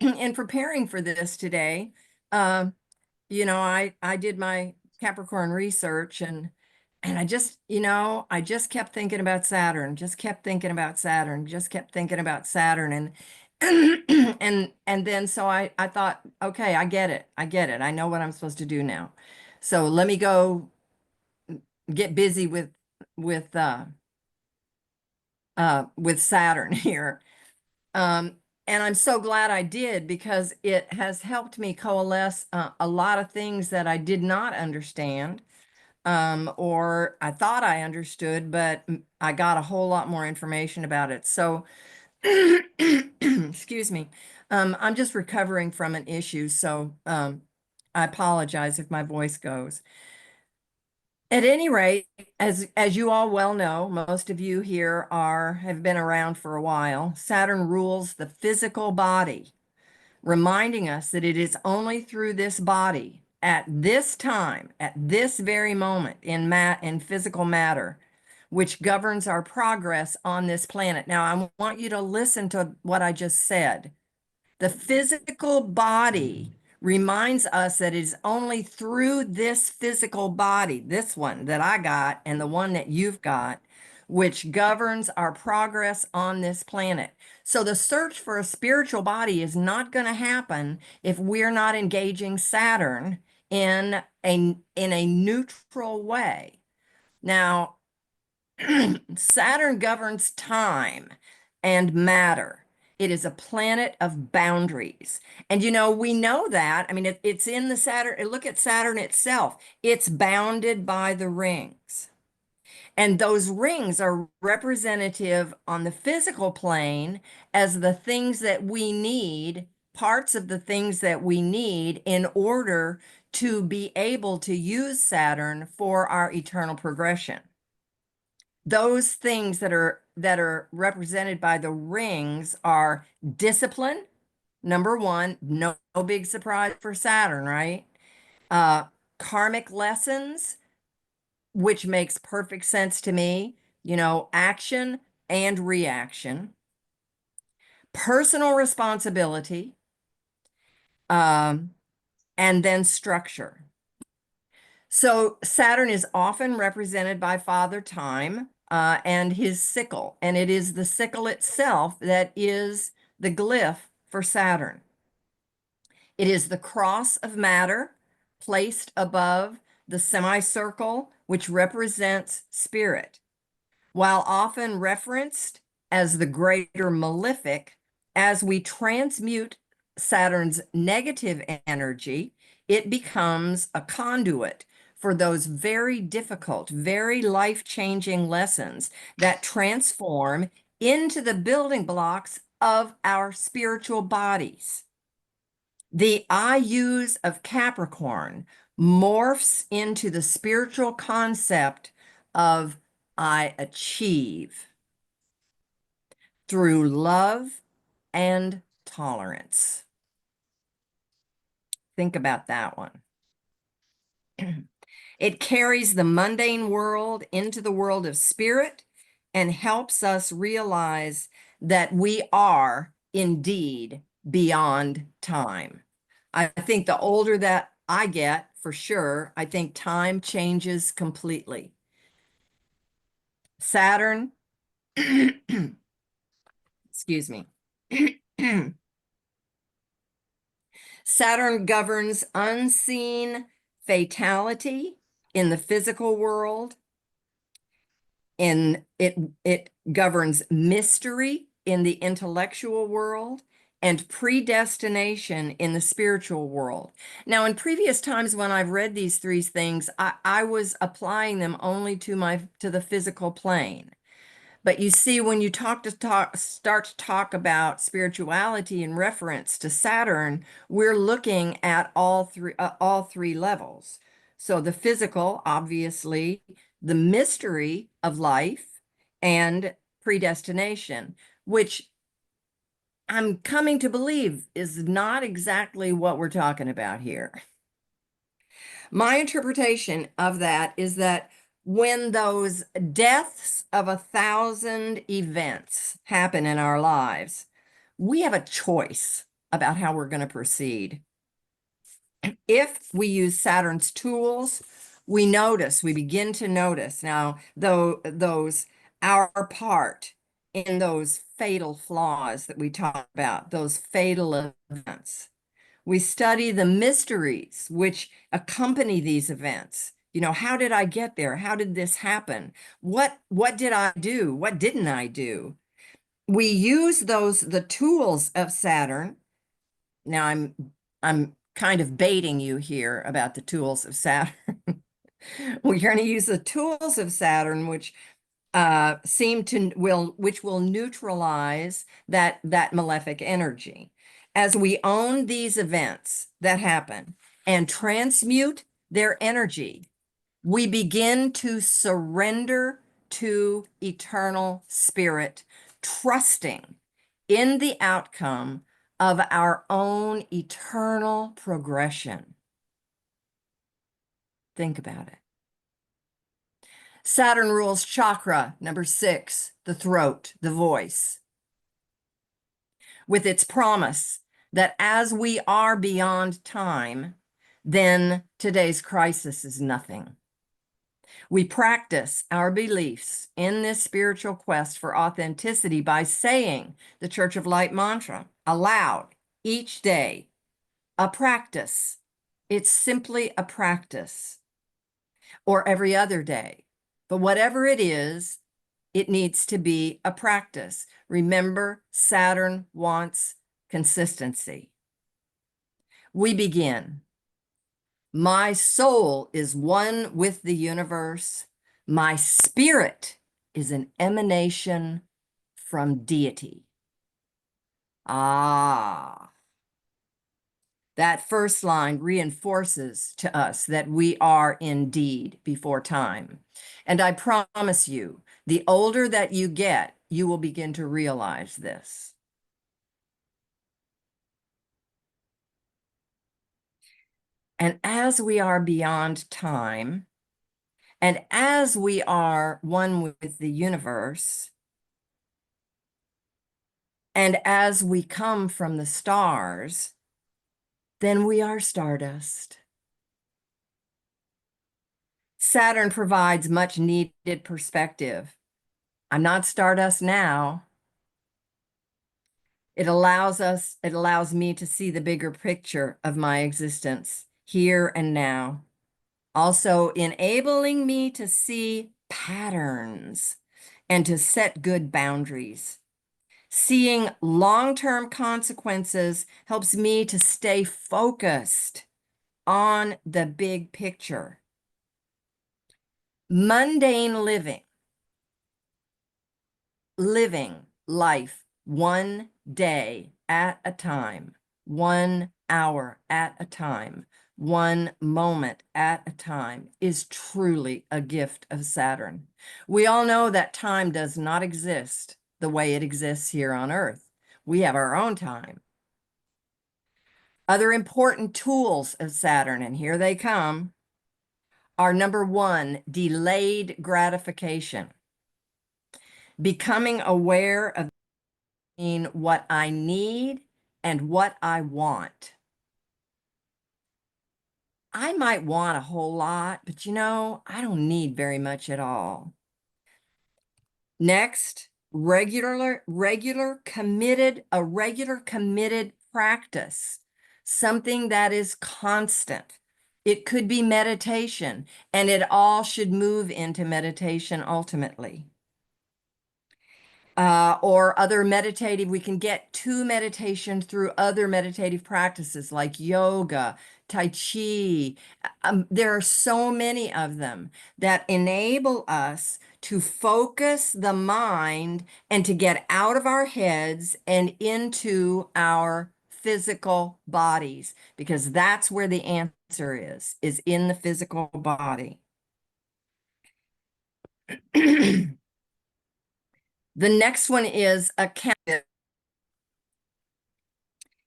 in preparing for this today, uh, I did my Capricorn research and I just kept thinking about Saturn, just kept thinking about Saturn, just kept thinking about Saturn and and then so I thought, okay, I get it. I get it. I know what I'm supposed to do now. So let me go get busy with uh with Saturn here. Um, and I'm so glad I did because it has helped me coalesce a lot of things that I did not understand, or I thought I understood, but I got a whole lot more information about it. So, excuse me, I'm just recovering from an issue, so I apologize if my voice goes. At any rate, as you all well know, most of you here have been around for a while. Saturn rules the physical body, reminding us that it is only through this body, at this time, at this very moment in physical matter, which governs our progress on this planet. Now, I want you to listen to what I just said. The physical body reminds us that it's only through this physical body, this one that I got and the one that you've got, which governs our progress on this planet. So the search for a spiritual body is not going to happen if we're not engaging Saturn in a neutral way. Now, Saturn governs time and matter. It is a planet of boundaries. And we know that. I mean, it's in the Saturn. Look at Saturn itself. It's bounded by the rings. And those rings are representative on the physical plane as the things that we need, parts of the things that we need in order to be able to use Saturn for our eternal progression. Those things that are represented by the rings are discipline, number one, no big surprise for Saturn, right? Uh, Karmic lessons, which makes perfect sense to me, action and reaction, personal responsibility, um, and then structure. So Saturn is often represented by Father Time and his sickle, and it is the sickle itself that is the glyph for Saturn. It is the cross of matter placed above the semicircle, which represents spirit. While often referenced as the greater malefic, as we transmute Saturn's negative energy, it becomes a conduit for those very difficult, very life-changing lessons that transform into the building blocks of our spiritual bodies. The I use of Capricorn morphs into the spiritual concept of I achieve through love and tolerance. Think about that one. It carries the mundane world into the world of spirit and helps us realize that we are indeed beyond time. I think the older that I get, for sure, I think time changes completely. Saturn, excuse me. Saturn governs unseen fatality in the physical world. It governs mystery in the intellectual world and predestination in the spiritual world. Now, in previous times when I've read these three things, I was applying them only to the physical plane. But you see, when you start to talk about spirituality in reference to Saturn, we're looking at all three levels. So the physical, obviously, the mystery of life, and predestination, which I'm coming to believe is not exactly what we're talking about here. My interpretation of that is that when those deaths of 1,000 events happen in our lives, we have a choice. about how we're going to proceed. If we use Saturn's tools, we begin to notice now, though, our part in those fatal flaws that we talk about, those fatal events. We study the mysteries which accompany these events. You know, how did I get there? How did this happen? What did I do? What didn't I do? We use the tools of Saturn. Now I'm kind of baiting you here about the tools of Saturn. We're going to use the tools of Saturn, which which will neutralize that malefic energy. As we own these events that happen and transmute their energy, we begin to surrender to eternal spirit, trusting in the outcome of our own eternal progression. Think about it. Saturn rules chakra number 6, the throat, the voice, with its promise that as we are beyond time, then today's crisis is nothing. We practice our beliefs in this spiritual quest for authenticity by saying the Church of Light mantra aloud each day. A practice. It's simply a practice. Or every other day. But whatever it is, it needs to be a practice. Remember, Saturn wants consistency. We begin. My soul is one with the universe. My spirit is an emanation from deity. Ah, that first line reinforces to us that we are indeed before time. And I promise you, the older that you get, you will begin to realize this. And as we are beyond time, and as we are one with the universe, and as we come from the stars, then we are stardust. Saturn provides much needed perspective. I'm not stardust now. It allows me to see the bigger picture of my existence here and now. Also enabling me to see patterns and to set good boundaries. Seeing long-term consequences helps me to stay focused on the big picture. Mundane living life 1 day at a time, 1 hour at a time, 1 moment at a time is truly a gift of Saturn. We all know that time does not exist the way it exists here on Earth. We have our own time. Other important tools of Saturn, and here they come, are number 1, delayed gratification. Becoming aware of what I need and what I want. I might want a whole lot, but you know, I don't need very much at all. Next, a regular committed practice, something that is constant. It could be meditation, and it all should move into meditation ultimately. Or other meditative, we can get to meditation through other meditative practices like yoga, Tai Chi. There are so many of them that enable us to focus the mind and to get out of our heads and into our physical bodies, because that's where the answer is in the physical body. The next one is accountability.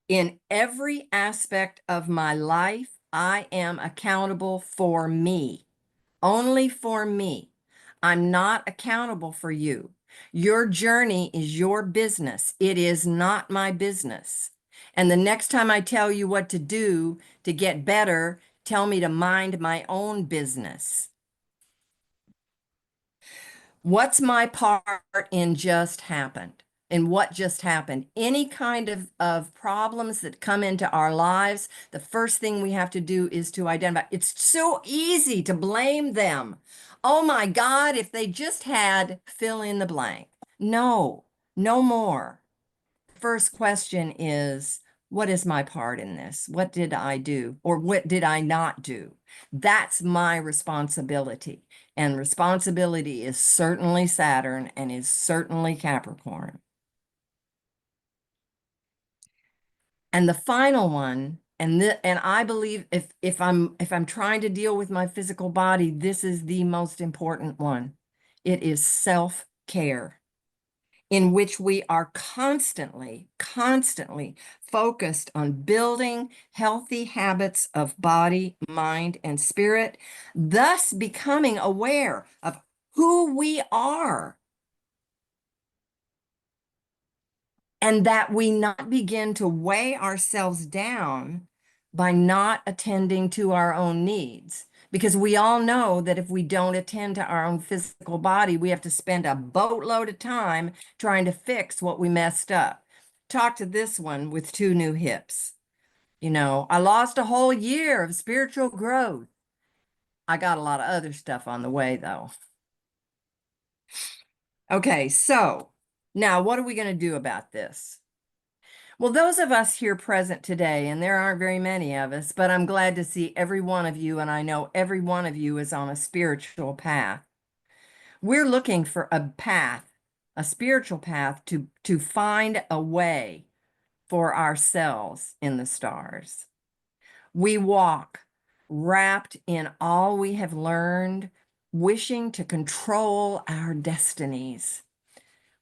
In every aspect of my life, I am accountable for me, only for me. I'm not accountable for you. Your journey is your business. It is not my business. And the next time I tell you what to do to get better, tell me to mind my own business. What's my part in just happened? In what just happened? Any kind of problems that come into our lives, the first thing we have to do is to identify. It's so easy to blame them. Oh my God, if they just had fill in the blank. No, no more. First question is, what is my part in this? What did I do? Or what did I not do? That's my responsibility. And responsibility is certainly Saturn and is certainly Capricorn. And the final one, and I believe if I'm trying to deal with my physical body, this is the most important one. It is self-care, in which we are constantly focused on building healthy habits of body, mind, and spirit, thus becoming aware of who we are, and that we not begin to weigh ourselves down by not attending to our own needs. Because we all know that if we don't attend to our own physical body, we have to spend a boatload of time trying to fix what we messed up. Talk to this one with 2 new hips. I lost a whole year of spiritual growth. I got a lot of other stuff on the way, though. Okay, so now what are we going to do about this? Well, those of us here present today, and there aren't very many of us, but I'm glad to see every one of you, and I know every one of you is on a spiritual path. We're looking for a path, a spiritual path to find a way for ourselves in the stars. We walk wrapped in all we have learned, wishing to control our destinies.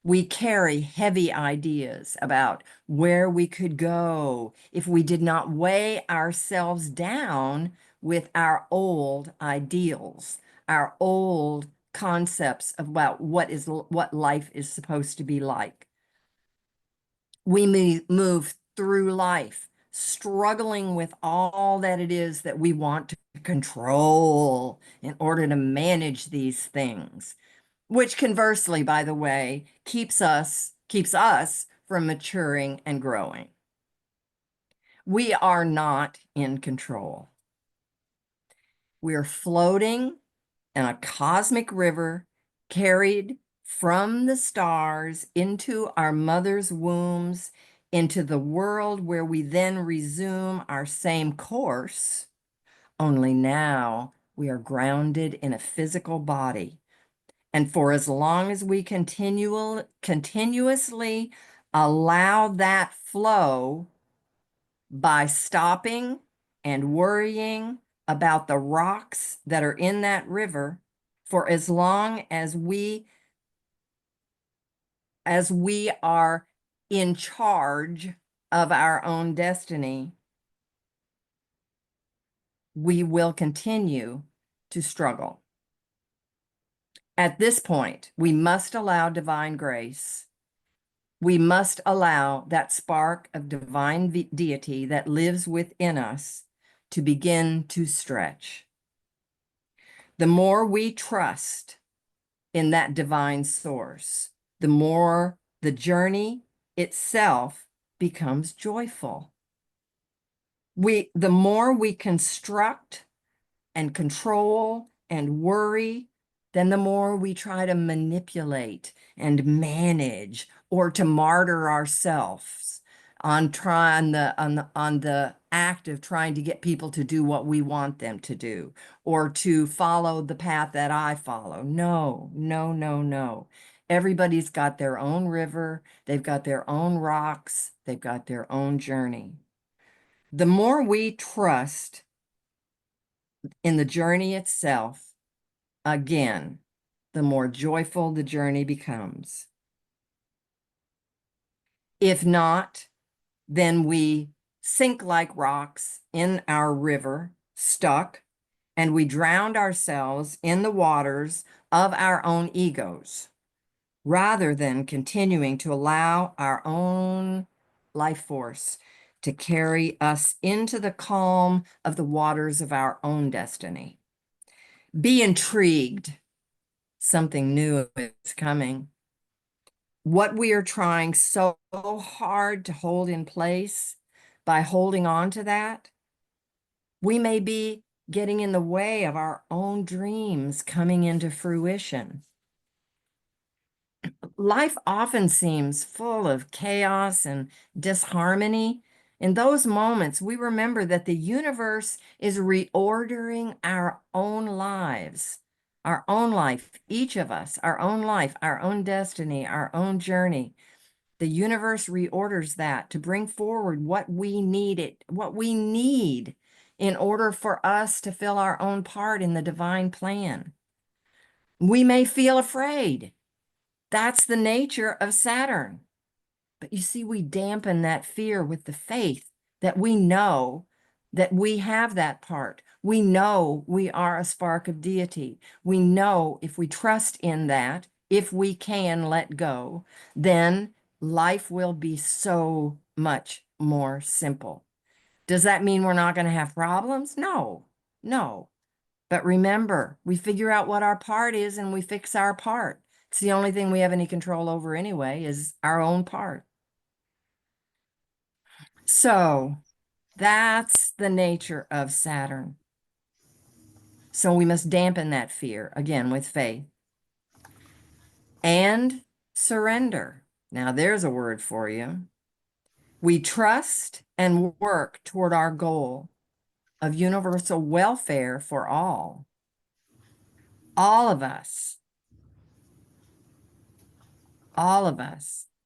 We carry heavy ideas about where we could go if we did not weigh ourselves down with our old ideals, our old concepts about what life is supposed to be like. We move through life struggling with all that it is that we want to control in order to manage these things, which conversely, by the way, keeps us from maturing and growing. We are not in control. We're floating in a cosmic river carried from the stars into our mother's wombs, into the world where we then resume our same course, only now we are grounded in a physical body. And for as long as we continuously allow that flow by stopping and worrying about the rocks that are in that river, for as long as we are in charge of our own destiny, we will continue to struggle. At this point, we must allow divine grace. We must allow that spark of divine deity that lives within us to begin to stretch. The more we trust in that divine source, the more the journey itself becomes joyful. The more we construct and control and worry, then the more we try to manipulate and manage or to martyr ourselves on the act of trying to get people to do what we want them to do or to follow the path that I follow. No, no, no, no. Everybody's got their own river, they've got their own rocks, they've got their own journey. The more we trust in the journey itself, again, the more joyful the journey becomes. If not, then we sink like rocks in our river, stuck, and we drown ourselves in the waters of our own egos, rather than continuing to allow our own life force to carry us into the calm of the waters of our own destiny. Be intrigued. Something new is coming. What we are trying so hard to hold in place, by holding on to that, we may be getting in the way of our own dreams coming into fruition. Life often seems full of chaos and disharmony. In those moments, we remember that the universe is reordering our own lives, our own life, each of us, our own life, our own destiny, our own journey. The universe reorders that to bring forward what we need in order for us to fill our own part in the divine plan. We may feel afraid. That's the nature of Saturn. But you see, we dampen that fear with the faith that we know that we have that part. We know we are a spark of deity. We know if we trust in that, if we can let go, then life will be so much more simple. Does that mean we're not going to have problems? No, no. But remember, we figure out what our part is and we fix our part. It's the only thing we have any control over anyway, is our own part. So that's the nature of Saturn. So we must dampen that fear, again, with faith. And surrender. Now there's a word for you. We trust and work toward our goal of universal welfare for all. All of us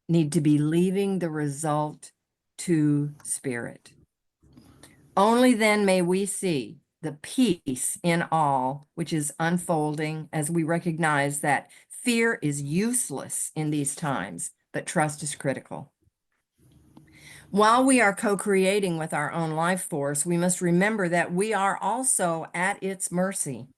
need to be leaving the result to spirit. Only then may we see the peace in all, which is unfolding as we recognize that fear is useless in these times, but trust is critical. While we are co-creating with our own life force, we must remember that we are also at its mercy,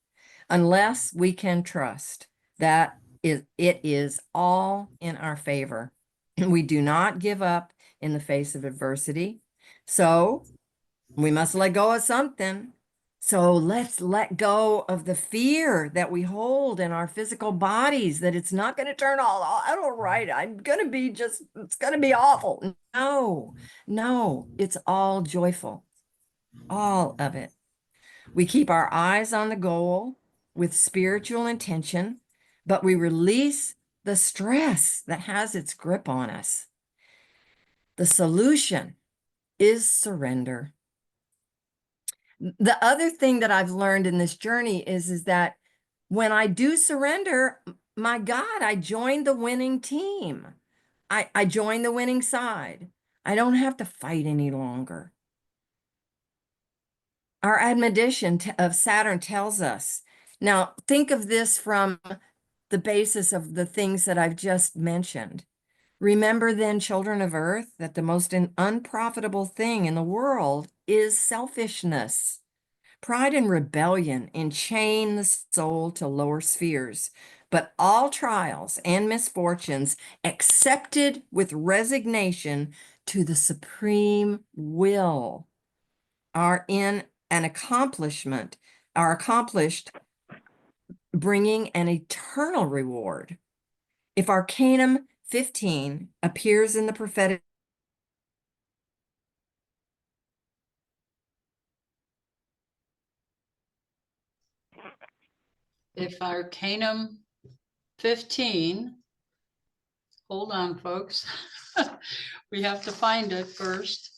unless we can trust that it is all in our favor. We do not give up in the face of adversity. So we must let go of something. So let's let go of the fear that we hold in our physical bodies, that it's not going to turn all out all right. It's going to be awful. No, no, it's all joyful, all of it. We keep our eyes on the goal with spiritual intention, but we release the stress that has its grip on us. The solution is surrender. The other thing that I've learned in this journey is that when I do surrender, my God, I join the winning team. I join the winning side. I don't have to fight any longer. Our admonition of Saturn tells us. Now, think of this from the basis of the things that I've just mentioned. Remember then, children of Earth, that the most unprofitable thing in the world is selfishness. Pride and rebellion enchain the soul to lower spheres, but all trials and misfortunes accepted with resignation to the supreme will are accomplished, bringing an eternal reward. If Arcanum 15 appears in the prophetic, If Arcanum 15, hold on, folks. We have to find it first.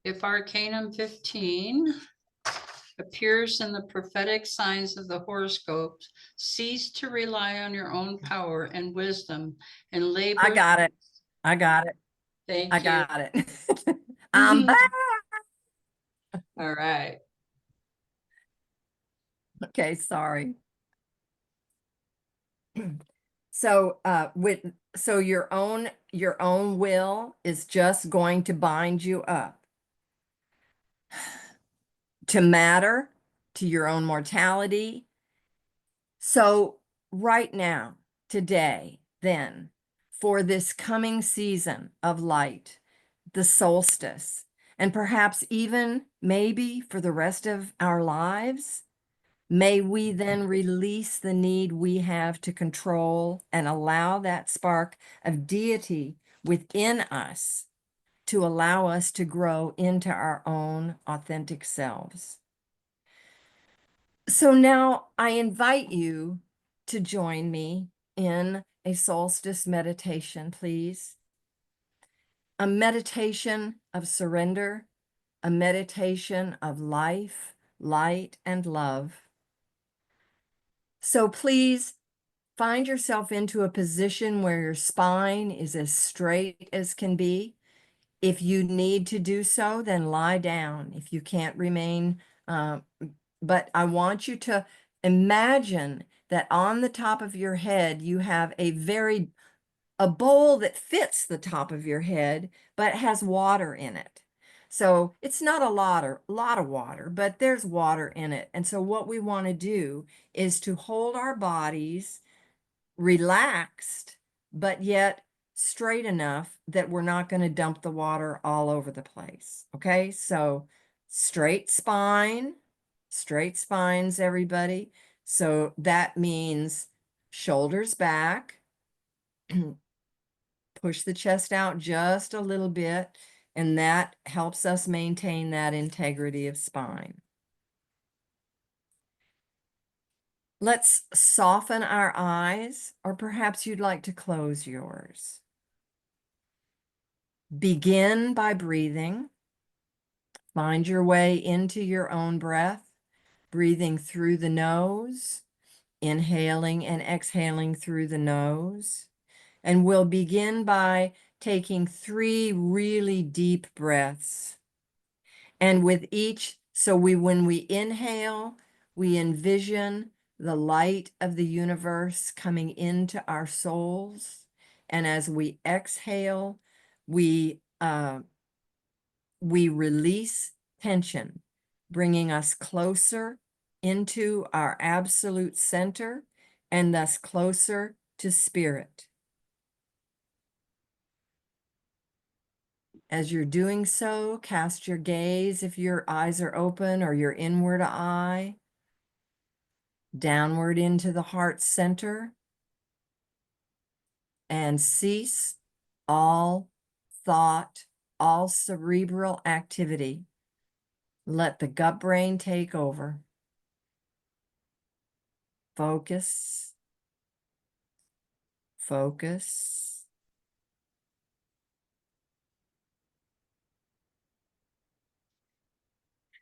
If Arcanum 15 appears in the prophetic signs of the horoscopes, cease to rely on your own power and wisdom and labor. I got it. I got it. Thank I you. got it. I'm back. All right. Okay, sorry. So your own will is just going to bind you up to matter, to your own mortality. So right now, today, then, for this coming season of light, the solstice, and perhaps even maybe for the rest of our lives, may we then release the need we have to control and allow that spark of deity within us to allow us to grow into our own authentic selves. So now I invite you to join me in a solstice meditation, please. A meditation of surrender, a meditation of life, light, and love. So please find yourself into a position where your spine is as straight as can be. If you need to do so, then lie down. If you can't remain, but I want you to imagine that on the top of your head, you have a bowl that fits the top of your head, but has water in it. So it's not a lot of water, but there's water in it. And so what we want to do is to hold our bodies relaxed, but yet straight enough that we're not going to dump the water all over the place. Okay, so straight spines, everybody. So that means shoulders back, push the chest out just a little bit, and that helps us maintain that integrity of spine. Let's soften our eyes, or perhaps you'd like to close yours. Begin by breathing. Find your way into your own breath, breathing through the nose, inhaling and exhaling through the nose. And we'll begin by taking 3 really deep breaths. And with each, when we inhale, we envision the light of the universe coming into our souls. And as we exhale, we release tension, bringing us closer into our absolute center and thus closer to spirit. As you're doing so, cast your gaze, if your eyes are open, or your inward eye, downward into the heart center, and cease all thought, all cerebral activity. Let the gut brain take over. Focus, focus.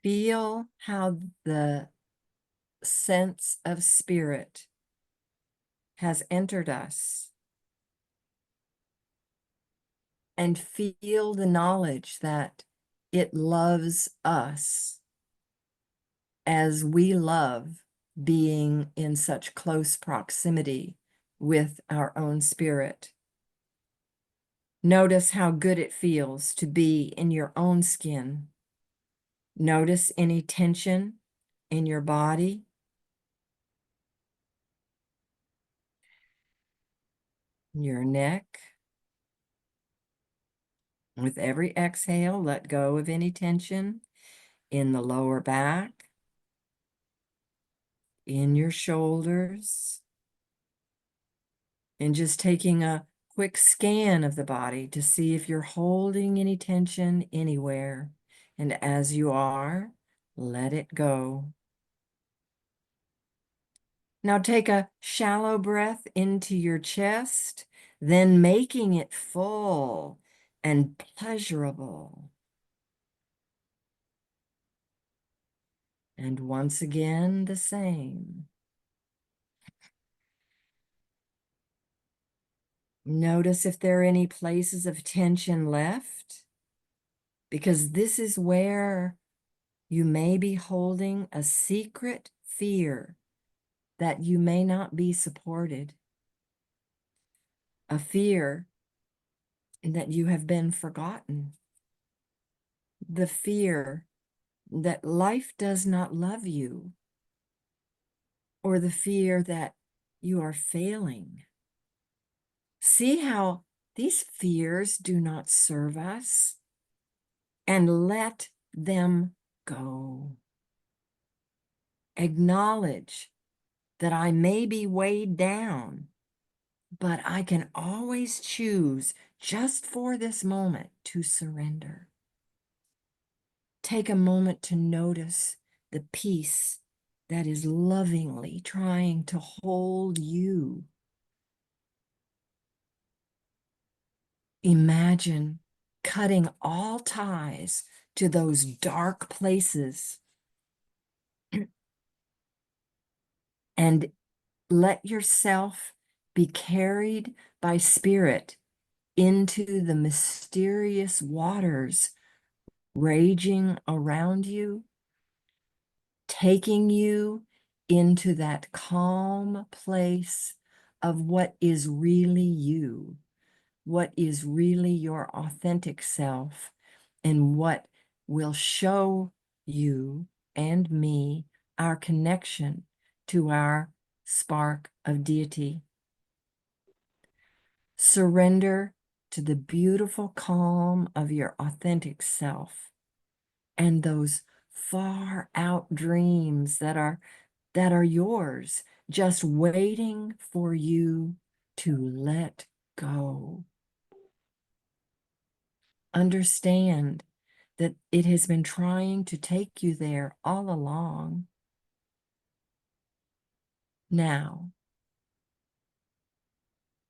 Feel how the sense of spirit has entered us, and feel the knowledge that it loves us as we love being in such close proximity with our own spirit. Notice how good it feels to be in your own skin. Notice any tension in your body. Your neck. With every exhale, let go of any tension in the lower back, in your shoulders, and just taking a quick scan of the body to see if you're holding any tension anywhere. And as you are, let it go. Now take a shallow breath into your chest, then making it full and pleasurable. And once again, the same. Notice if there are any places of tension left, because this is where you may be holding a secret fear that you may not be supported, a fear that you have been forgotten, the fear that life does not love you, or the fear that you are failing. See how These fears do not serve us, and let them go. Acknowledge that I may be weighed down, but I can always choose just for this moment to surrender. Take a moment to notice the peace that is lovingly trying to hold you. Imagine cutting all ties to those dark places and let yourself be carried by spirit into the mysterious waters raging around you, taking you into that calm place of what is really you, what is really your authentic self, and what will show you and me our connection to our spark of deity. Surrender to the beautiful calm of your authentic self and those far out dreams that are yours, just waiting for you to let go. Understand that it has been trying to take you there all along. Now,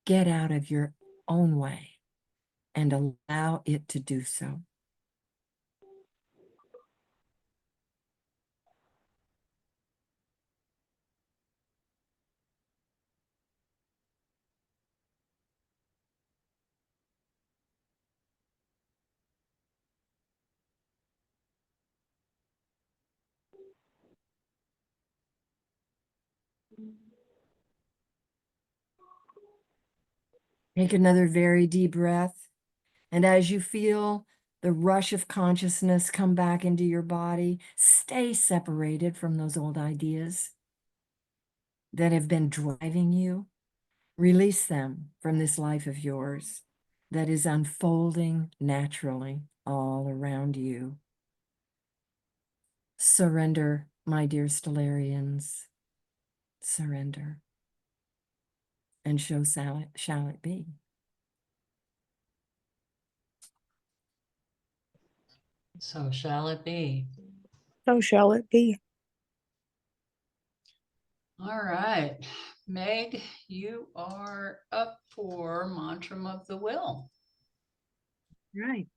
get out of your own way and allow it to do so. Take another very deep breath. And as you feel the rush of consciousness come back into your body, stay separated from those old ideas that have been driving you. Release them from this life of yours that is unfolding naturally all around you. Surrender, my dear Stellarians. Surrender. And so shall it be. So shall it be. So shall it be. All right. Meg, you are up for Mantram of the Will. Right.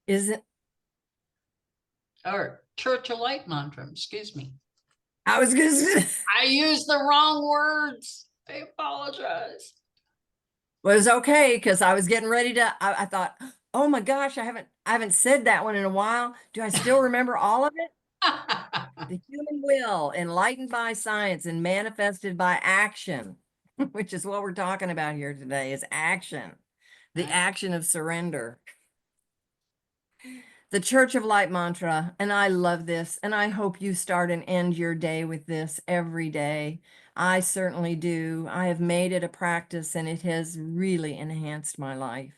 Is it? Or Church of Light Mantram, excuse me. I was going to say. I used the wrong words. I apologize. Was okay because I was getting ready to. I thought, oh my gosh, I haven't said that one in a while. Do I still remember all of it? The human will, enlightened by science and manifested by action, which is what we're talking about here today, is action, the action of surrender. The Church of Light mantra, and I love this, and I hope you start and end your day with this every day. I certainly do. I have made it a practice, and it has really enhanced my life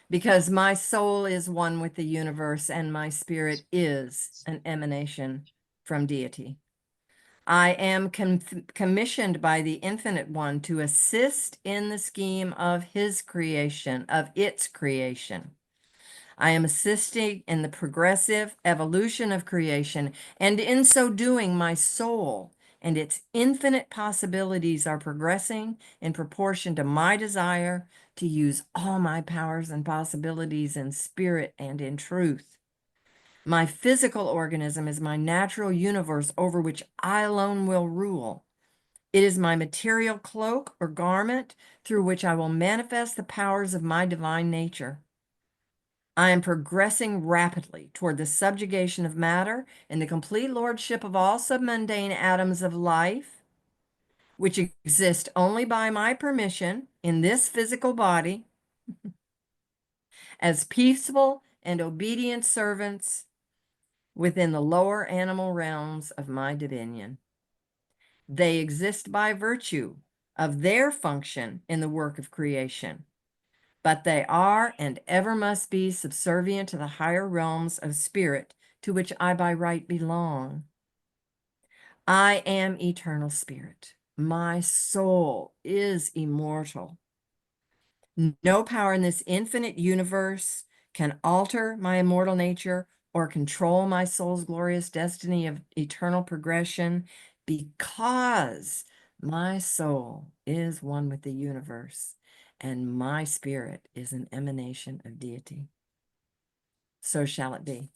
because my soul is one with the universe, and my spirit is an emanation from deity. I am commissioned by the Infinite One to assist in the scheme of his creation, of its creation. I am assisting in the progressive evolution of creation, and in so doing, my soul and its infinite possibilities are progressing in proportion to my desire to use all my powers and possibilities in spirit and in truth. My physical organism is my natural universe over which I alone will rule. It is my material cloak or garment through which I will manifest the powers of my divine nature. I am progressing rapidly toward the subjugation of matter and the complete lordship of all submundane atoms of life, which exist only by my permission in this physical body, as peaceful and obedient servants within the lower animal realms of my dominion. They exist by virtue of their function in the work of creation. but they are and ever must be subservient to the higher realms of spirit to which I by right belong. I am eternal spirit. My soul is immortal. No power in this infinite universe can alter my immortal nature or control my soul's glorious destiny of eternal progression, because my soul is one with the universe and my spirit is an emanation of deity. So shall it be.